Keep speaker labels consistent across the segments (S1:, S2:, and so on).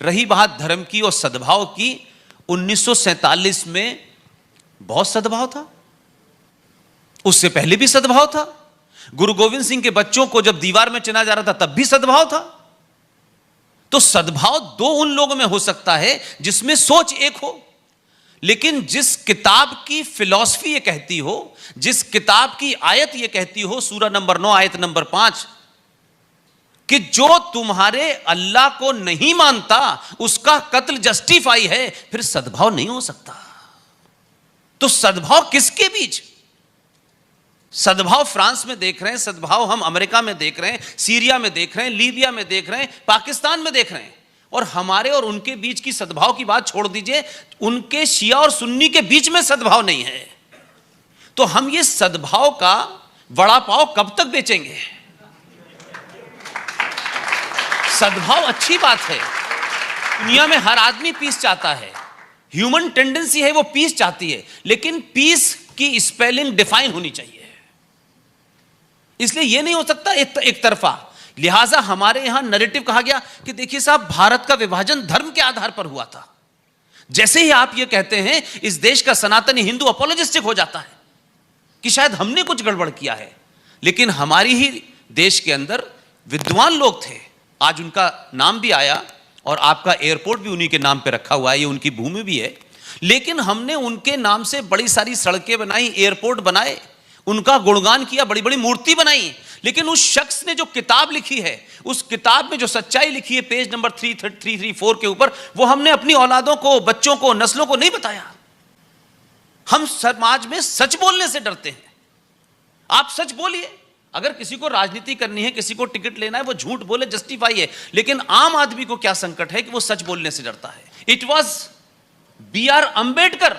S1: रही बात धर्म की और सद्भाव की, 1947 में बहुत सद्भाव था, उससे पहले भी सद्भाव था। गुरु गोविंद सिंह के बच्चों को जब दीवार में चिना जा रहा था तब भी सद्भाव था। तो सद्भाव दो उन लोगों में हो सकता है जिसमें सोच एक हो, लेकिन जिस किताब की फिलॉसफी ये कहती हो, जिस किताब की आयत ये कहती हो, सूरा नंबर 9 आयत नंबर 5, कि जो तुम्हारे अल्लाह को नहीं मानता उसका कत्ल जस्टिफाई है, फिर सद्भाव नहीं हो सकता। तो सद्भाव किसके बीच? सद्भाव फ्रांस में देख रहे हैं, सद्भाव हम अमेरिका में देख रहे हैं, सीरिया में देख रहे हैं, लीबिया में देख रहे हैं, पाकिस्तान में देख रहे हैं। और हमारे और उनके बीच की सद्भाव की बात छोड़ दीजिए, उनके शिया और सुन्नी के बीच में सद्भाव नहीं है। तो हम ये सद्भाव का वड़ा पाव कब तक बेचेंगे? सद्भाव अच्छी बात है, दुनिया में हर आदमी पीस चाहता है, ह्यूमन टेंडेंसी है, वो पीस चाहती है, लेकिन पीस की स्पेलिंग डिफाइन होनी चाहिए। इसलिए यह नहीं हो सकता एक तरफा। लिहाजा हमारे यहां नैरेटिव कहा गया कि देखिए साहब, भारत का विभाजन धर्म के आधार पर हुआ था। जैसे ही आप यह कहते हैं, इस देश का सनातनी हिंदू अपॉलोजिस्टिक हो जाता है कि शायद हमने कुछ गड़बड़ किया है। लेकिन हमारी ही देश के अंदर विद्वान लोग थे, आज उनका नाम भी आया और आपका एयरपोर्ट भी उन्हीं के नाम पे रखा हुआ है, ये उनकी भूमि भी है। लेकिन हमने उनके नाम से बड़ी सारी सड़कें बनाई, एयरपोर्ट बनाए, उनका गुणगान किया, बड़ी बड़ी मूर्ति बनाई। लेकिन उस शख्स ने जो किताब लिखी है, उस किताब में जो सच्चाई लिखी है पेज नंबर 334 के ऊपर, वो हमने अपनी औलादों को, बच्चों को, नस्लों को नहीं बताया। हम समाज में सच बोलने से डरते हैं। आप सच बोलिए, अगर किसी को राजनीति करनी है, किसी को टिकट लेना है, वो झूठ बोले, जस्टिफाई है। लेकिन आम आदमी को क्या संकट है कि वो सच बोलने से डरता है। It was B.R. अंबेडकर,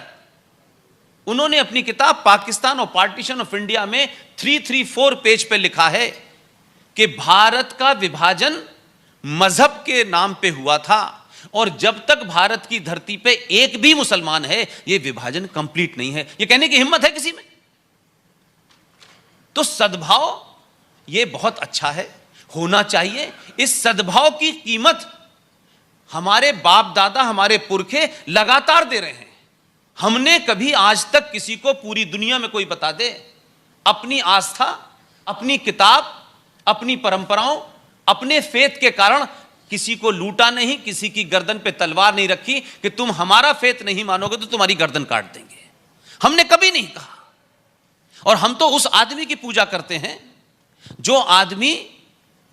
S1: उन्होंने अपनी किताब पाकिस्तान और पार्टीशन ऑफ इंडिया में 334 पेज पे लिखा है कि भारत का विभाजन मजहब के नाम पे हुआ था और जब तक भारत की धरती पे एक भी मुसलमान है, यह विभाजन कंप्लीट नहीं है। यह कहने की हिम्मत है किसी में? तो सद्भाव यह बहुत अच्छा है, होना चाहिए। इस सद्भाव की कीमत हमारे बाप दादा, हमारे पुरखे लगातार दे रहे हैं। हमने कभी आज तक किसी को पूरी दुनिया में कोई बता दे, अपनी आस्था, अपनी किताब, अपनी परंपराओं, अपने फेथ के कारण किसी को लूटा नहीं, किसी की गर्दन पे तलवार नहीं रखी कि तुम हमारा फेथ नहीं मानोगे तो तुम्हारी गर्दन काट देंगे। हमने कभी नहीं कहा। और हम तो उस आदमी की पूजा करते हैं जो आदमी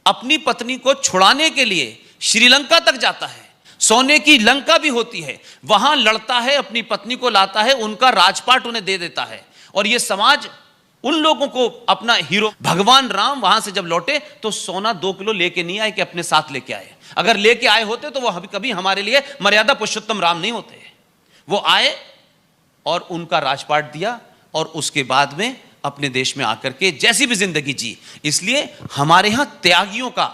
S1: अपनी पत्नी को छुड़ाने के लिए श्रीलंका तक जाता है, सोने की लंका भी होती है, वहां लड़ता है, अपनी पत्नी को लाता है, उनका राजपाट उन्हें दे देता है। और यह समाज उन लोगों को अपना हीरो, भगवान राम वहां से जब लौटे तो सोना 2 किलो लेके नहीं आए कि अपने साथ लेके आए। अगर लेके आए होते तो वो कभी हमारे लिए मर्यादा पुरुषोत्तम राम नहीं होते। वो आए और उनका राजपाट दिया और उसके बाद में अपने देश में आकर के जैसी भी जिंदगी जी। इसलिए हमारे यहां त्यागियों का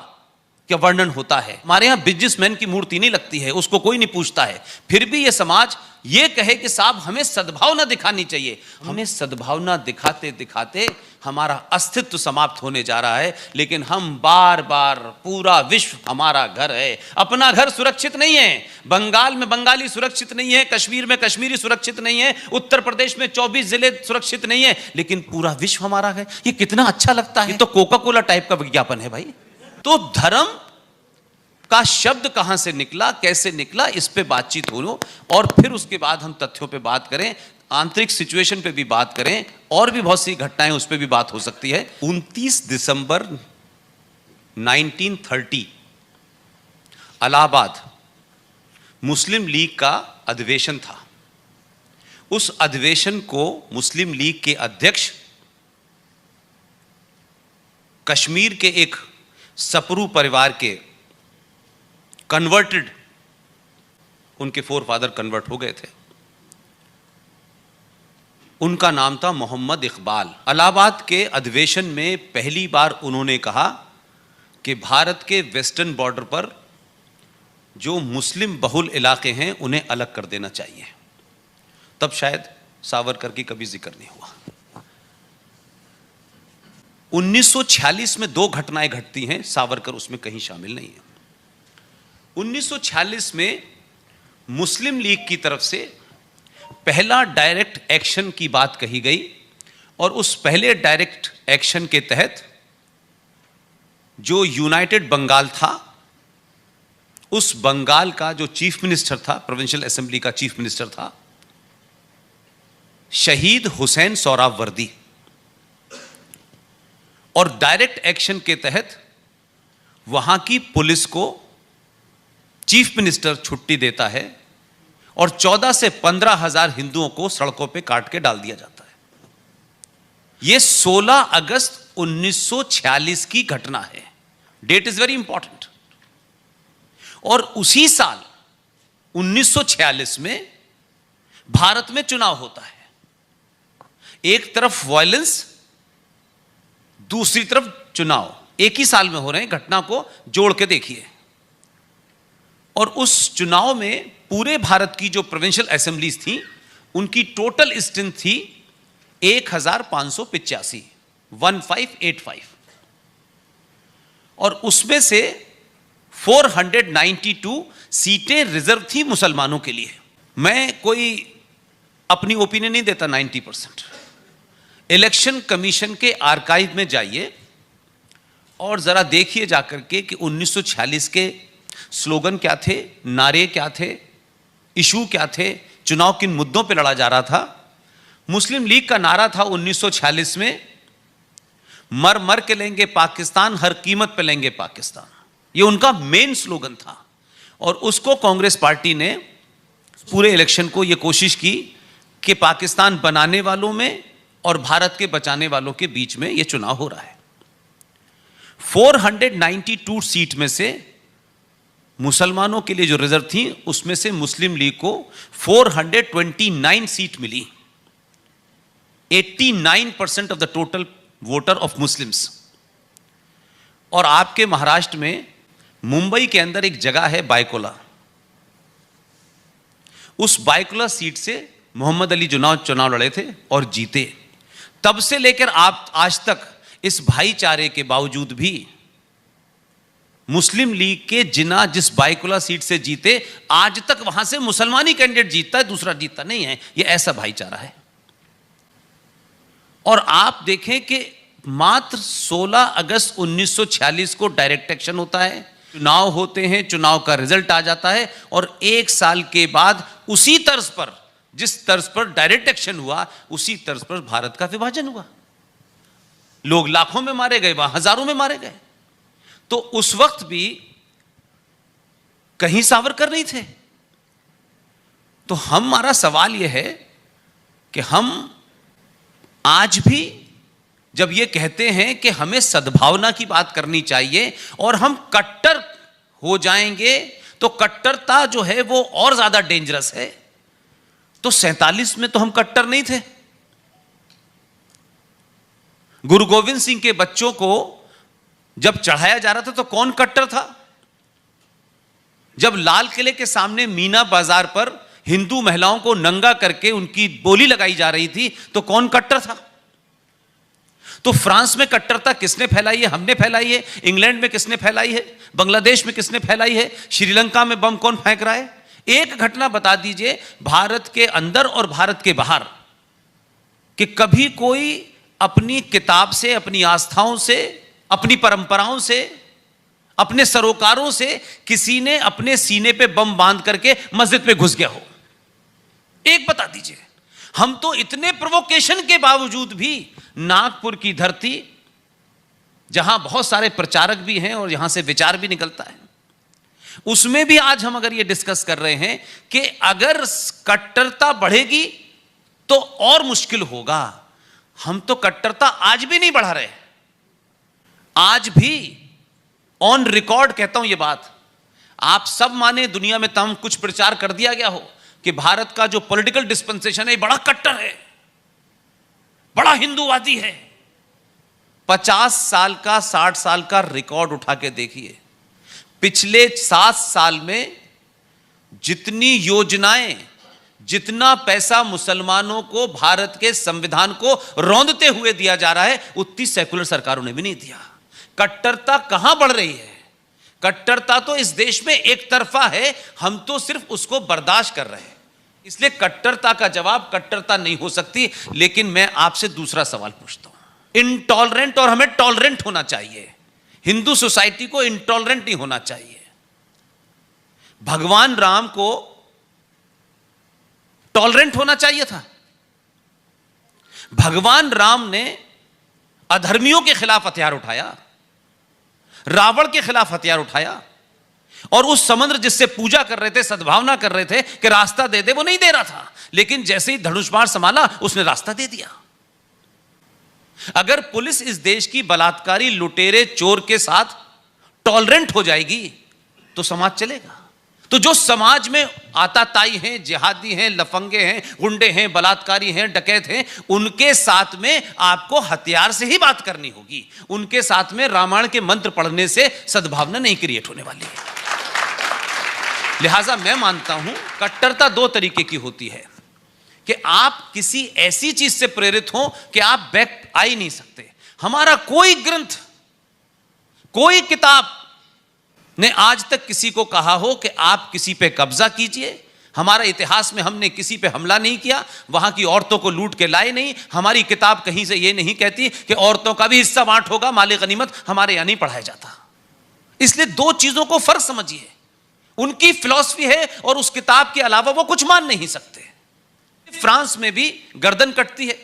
S1: क्या वर्णन होता है। हमारे यहां बिजनेसमैन की मूर्ति नहीं लगती है, उसको कोई नहीं पूछता है। फिर भी यह समाज यह कहे कि साहब हमें सद्भावना दिखानी चाहिए। हमें सद्भावना दिखाते दिखाते हमारा अस्तित्व समाप्त होने जा रहा है। लेकिन हम बार बार, पूरा विश्व हमारा घर है, अपना घर सुरक्षित नहीं है। बंगाल में बंगाली सुरक्षित नहीं है, कश्मीर में कश्मीरी सुरक्षित नहीं है, उत्तर प्रदेश में 24 जिले सुरक्षित नहीं है, लेकिन पूरा विश्व हमारा है। ये कितना अच्छा लगता है। ये तो कोका कोला टाइप का विज्ञापन है भाई। तो धर्म का शब्द कहां से निकला, कैसे निकला, इस पे बातचीत हो और फिर उसके बाद हम तथ्यों पे बात करें, आंतरिक सिचुएशन पे भी बात करें, और भी बहुत सी घटनाएं उस पे भी बात हो सकती है। 29 दिसंबर 1930 इलाहाबाद मुस्लिम लीग का अधिवेशन था। उस अधिवेशन को मुस्लिम लीग के अध्यक्ष कश्मीर के एक सपरू परिवार के कन्वर्टेड, उनके फोरफादर कन्वर्ट हो गए थे, उनका नाम था मोहम्मद इकबाल। इलाहाबाद के अधिवेशन में पहली बार उन्होंने कहा कि भारत के वेस्टर्न बॉर्डर पर जो मुस्लिम बहुल इलाके हैं उन्हें अलग कर देना चाहिए। तब शायद सावरकर की कभी जिक्र नहीं हुआ। 1946 में 2 घटनाएं घटती हैं, सावरकर उसमें कहीं शामिल नहीं है। 1946 में मुस्लिम लीग की तरफ से पहला डायरेक्ट एक्शन की बात कही गई और उस पहले डायरेक्ट एक्शन के तहत जो यूनाइटेड बंगाल था, उस बंगाल का जो चीफ मिनिस्टर था, प्रोविंशियल असेंबली का चीफ मिनिस्टर था शहीद हुसैन सोहरावर्दी। और डायरेक्ट एक्शन के तहत वहां की पुलिस को चीफ मिनिस्टर छुट्टी देता है और 14 से 15 हजार हिंदुओं को सड़कों पे काट के डाल दिया जाता है। यह 16 अगस्त 1946 की घटना है। Date is very important. और उसी साल 1946 में भारत में चुनाव होता है। एक तरफ वायलेंस, दूसरी तरफ चुनाव, एक ही साल में हो रहे हैं। घटना को जोड़ के देखिए। और उस चुनाव में पूरे भारत की जो प्रोविंशियल असेंबलीज थी, उनकी टोटल स्ट्रेंथ थी 1585, 1585। और उसमें से 492 सीटें रिजर्व थी मुसलमानों के लिए। मैं कोई अपनी ओपिनियन नहीं देता 90%। इलेक्शन कमीशन के आर्काइव में जाइए और जरा देखिए जाकर के कि 1946 के स्लोगन क्या थे, नारे क्या थे, इशू क्या थे, चुनाव किन मुद्दों पे लड़ा जा रहा था। मुस्लिम लीग का नारा था 1946 में, मर मर के लेंगे पाकिस्तान, हर कीमत पे लेंगे पाकिस्तान। ये उनका मेन स्लोगन था। और उसको कांग्रेस पार्टी ने पूरे इलेक्शन को ये कोशिश की कि पाकिस्तान बनाने वालों में और भारत के बचाने वालों के बीच में ये चुनाव हो रहा है। 492 सीट में से मुसलमानों के लिए जो रिजर्व थी, उसमें से मुस्लिम लीग को 429 सीट मिली। 89% of the total voter of Muslims. और आपके महाराष्ट्र में मुंबई के अंदर एक जगह है बायकोला, उस बायकोला सीट से मोहम्मद अली चुनाव लड़े थे और जीते। तब से लेकर आप आज तक इस भाईचारे के बावजूद भी मुस्लिम लीग के जिना जिस बायकुला सीट से जीते, आज तक वहां से मुसलमानी कैंडिडेट जीतता है, दूसरा जीतता नहीं है। यह ऐसा भाईचारा है। और आप देखें कि मात्र 16 अगस्त 1946 को डायरेक्ट एक्शन होता है, चुनाव होते हैं, चुनाव का रिजल्ट आ जाता है और एक साल के बाद उसी तर्ज पर, जिस तर्ज पर डायरेक्ट एक्शन हुआ, उसी तर्ज पर भारत का विभाजन हुआ। लोग लाखों में मारे गए, वहां हजारों में मारे गए। तो उस वक्त भी कहीं सावरकर नहीं थे। तो हमारा सवाल यह है कि हम आज भी जब यह कहते हैं कि हमें सद्भावना की बात करनी चाहिए और हम कट्टर हो जाएंगे, तो कट्टरता जो है वो और ज्यादा डेंजरस है। तो 47 में तो हम कट्टर नहीं थे। गुरु गोविंद सिंह के बच्चों को जब चढ़ाया जा रहा था तो कौन कट्टर था? जब लाल किले के सामने मीना बाजार पर हिंदू महिलाओं को नंगा करके उनकी बोली लगाई जा रही थी तो कौन कट्टर था? तो फ्रांस में कट्टरता किसने फैलाई है? हमने फैलाई है। इंग्लैंड में किसने फैलाई है? बांग्लादेश में किसने फैलाई है? श्रीलंका में बम कौन फेंक रहा है? एक घटना बता दीजिए भारत के अंदर और भारत के बाहर कि कभी कोई अपनी किताब से, अपनी आस्थाओं से, अपनी परंपराओं से, अपने सरोकारों से किसी ने अपने सीने पे बम बांध करके मस्जिद पे घुस गया हो? एक बता दीजिए। हम तो इतने प्रोवोकेशन के बावजूद भी नागपुर की धरती, जहां बहुत सारे प्रचारक भी हैं और यहां से विचार भी निकलता है, उसमें भी आज हम अगर ये डिस्कस कर रहे हैं कि अगर कट्टरता बढ़ेगी तो और मुश्किल होगा। हम तो कट्टरता आज भी नहीं बढ़ा रहे। आज भी ऑन रिकॉर्ड कहता हूं ये बात, आप सब माने दुनिया में तमाम कुछ प्रचार कर दिया गया हो कि भारत का जो पॉलिटिकल डिस्पेंसेशन है बड़ा कट्टर है, बड़ा हिंदूवादी है। 50 साल का, 60 साल का रिकॉर्ड उठा के देखिए। पिछले 7 साल में जितनी योजनाएं, जितना पैसा मुसलमानों को भारत के संविधान को रौंदते हुए दिया जा रहा है, उतनी सेकुलर सरकारों ने भी नहीं दिया। कट्टरता कहां बढ़ रही है? कट्टरता तो इस देश में एक तरफा है, हम तो सिर्फ उसको बर्दाश्त कर रहे हैं। इसलिए कट्टरता का जवाब कट्टरता नहीं हो सकती। लेकिन मैं आपसे दूसरा सवाल पूछता हूं, इंटॉलरेंट और हमें टॉलरेंट होना चाहिए। हिंदू सोसाइटी को इंटॉलरेंट नहीं होना चाहिए। भगवान राम को टॉलरेंट होना चाहिए था। भगवान राम ने अधर्मियों के खिलाफ हथियार उठाया, रावण के खिलाफ हथियार उठाया, और उस समुद्र जिससे पूजा कर रहे थे, सद्भावना कर रहे थे कि रास्ता दे दे, वो नहीं दे रहा था। लेकिन जैसे ही धनुष बाण संभाला उसने रास्ता दे दिया। अगर पुलिस इस देश की बलात्कारी, लुटेरे, चोर के साथ टॉलरेंट हो जाएगी तो समाज चलेगा। तो जो समाज में आताताई हैं, जिहादी हैं, लफंगे हैं, गुंडे हैं, बलात्कारी हैं, डकैत हैं, उनके साथ में आपको हथियार से ही बात करनी होगी। उनके साथ में रामायण के मंत्र पढ़ने से सद्भावना नहीं क्रिएट होने वाली है। लिहाजा मैं मानता हूं कट्टरता दो तरीके की होती है कि आप किसी ऐसी चीज से प्रेरित हो कि आप बैक आ ही नहीं सकते। हमारा कोई ग्रंथ, कोई किताब ने आज तक किसी को कहा हो कि आप किसी पे कब्जा कीजिए। हमारा इतिहास में हमने किसी पे हमला नहीं किया, वहां की औरतों को लूट के लाए नहीं। हमारी किताब कहीं से यह नहीं कहती कि औरतों का भी हिस्सा बांट होगा, माले गनीमत हमारे यहां नहीं पढ़ाया जाता। इसलिए दो चीजों को फर्क समझिए। उनकी फिलॉसफी है और उस किताब के अलावा वो कुछ मान नहीं सकते। फ्रांस में भी गर्दन कटती है,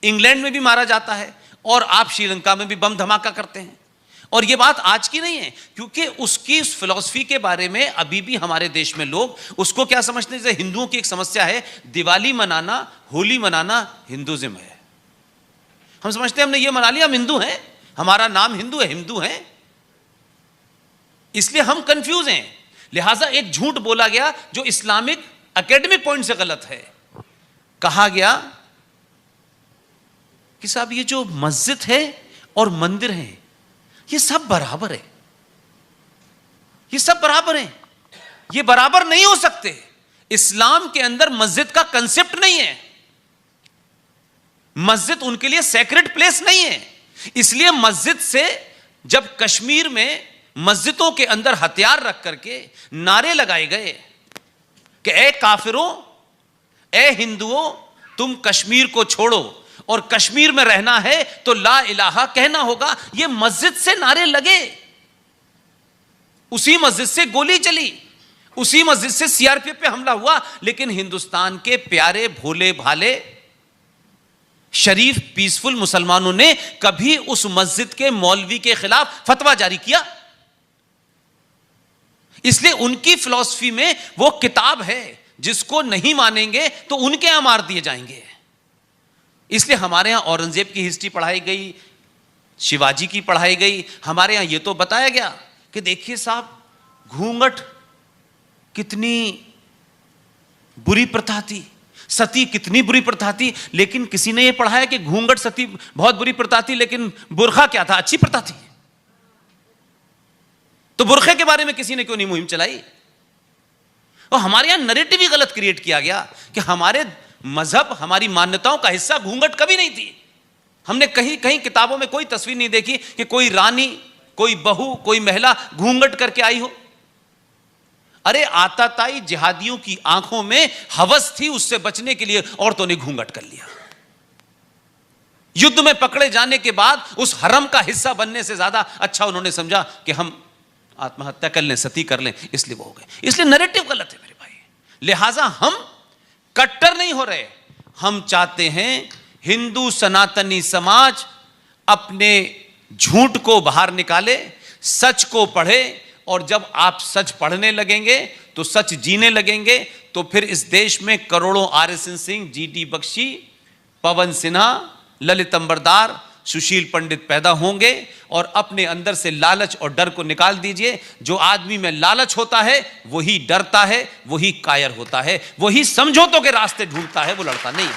S1: इंग्लैंड में भी मारा जाता है, और आप श्रीलंका में भी बम धमाका करते हैं। और ये बात आज की नहीं है, क्योंकि उसकी उस फिलॉसफी के बारे में अभी भी हमारे देश में लोग उसको क्या समझते हैं, जैसे हिंदुओं की एक समस्या है, दिवाली मनाना, होली मनाना हिंदुइज्म है। हम समझते हैं हमने ये मना लिया, हम हिंदू हैं, हमारा नाम हिंदू है, हिंदू हैं, इसलिए हम कंफ्यूज हैं। लिहाजा एक झूठ बोला गया जो इस्लामिक एकेडमिक पॉइंट से गलत है। कहा गया कि साहब ये जो मस्जिद है और मंदिर है ये सब बराबर है, ये सब बराबर है। ये बराबर नहीं हो सकते। इस्लाम के अंदर मस्जिद का कंसेप्ट नहीं है। मस्जिद उनके लिए सेक्रेड प्लेस नहीं है। इसलिए मस्जिद से जब कश्मीर में मस्जिदों के अंदर हथियार रख करके नारे लगाए गए कि ए काफिरों, ए हिंदुओं, तुम कश्मीर को छोड़ो और कश्मीर में रहना है तो ला इलाहा कहना होगा, ये मस्जिद से नारे लगे, उसी मस्जिद से गोली चली, उसी मस्जिद से सीआरपीएफ पे हमला हुआ। लेकिन हिंदुस्तान के प्यारे, भोले भाले, शरीफ, पीसफुल मुसलमानों ने कभी उस मस्जिद के मौलवी के खिलाफ फतवा जारी किया? इसलिए उनकी फिलॉसफी में वो किताब है जिसको नहीं मानेंगे तो उनके यहां मार दिए जाएंगे। इसलिए हमारे यहां औरंगजेब की हिस्ट्री पढ़ाई गई, शिवाजी की पढ़ाई गई। हमारे यहां यह तो बताया गया कि देखिए साहब, घूंघट कितनी बुरी प्रथा थी, सती कितनी बुरी प्रथा थी, लेकिन किसी ने यह पढ़ाया कि घूंघट, सती बहुत बुरी प्रथा थी, लेकिन बुर्खा क्या था, अच्छी प्रथा थी। तो बुर्खे के बारे में किसी ने क्यों नहीं मुहिम चलाई? और हमारे यहां नैरेटिव ही गलत क्रिएट किया गया कि हमारे मजहब, हमारी मान्यताओं का हिस्सा घूंघट कभी नहीं थी। हमने कहीं कहीं किताबों में कोई तस्वीर नहीं देखी कि कोई रानी, कोई बहू, कोई महिला घूंघट करके आई हो। अरे आताताई जिहादियों की आंखों में हवस थी, उससे बचने के लिए औरतों ने घूंघट कर लिया। युद्ध में पकड़े जाने के बाद उस हरम का हिस्सा बनने से ज्यादा अच्छा उन्होंने समझा कि हम आत्महत्या कर लें, सती कर लें, इसलिए वो हो गए। इसलिए नैरेटिव गलत है मेरे भाई। लिहाजा हम कट्टर नहीं हो रहे। हम चाहते हैं हिंदू सनातनी समाज अपने झूठ को बाहर निकाले, सच को पढ़े, और जब आप सच पढ़ने लगेंगे तो सच जीने लगेंगे, तो फिर इस देश में करोड़ों आरएसएन सिंह, जीडी बख्शी, पवन सिन्हा, ललित अंबरदार, सुशील पंडित पैदा होंगे। और अपने अंदर से लालच और डर को निकाल दीजिए। जो आदमी में लालच होता है वही डरता है, वही कायर होता है, वही समझौतों के रास्ते ढूंढता है, वो लड़ता नहीं।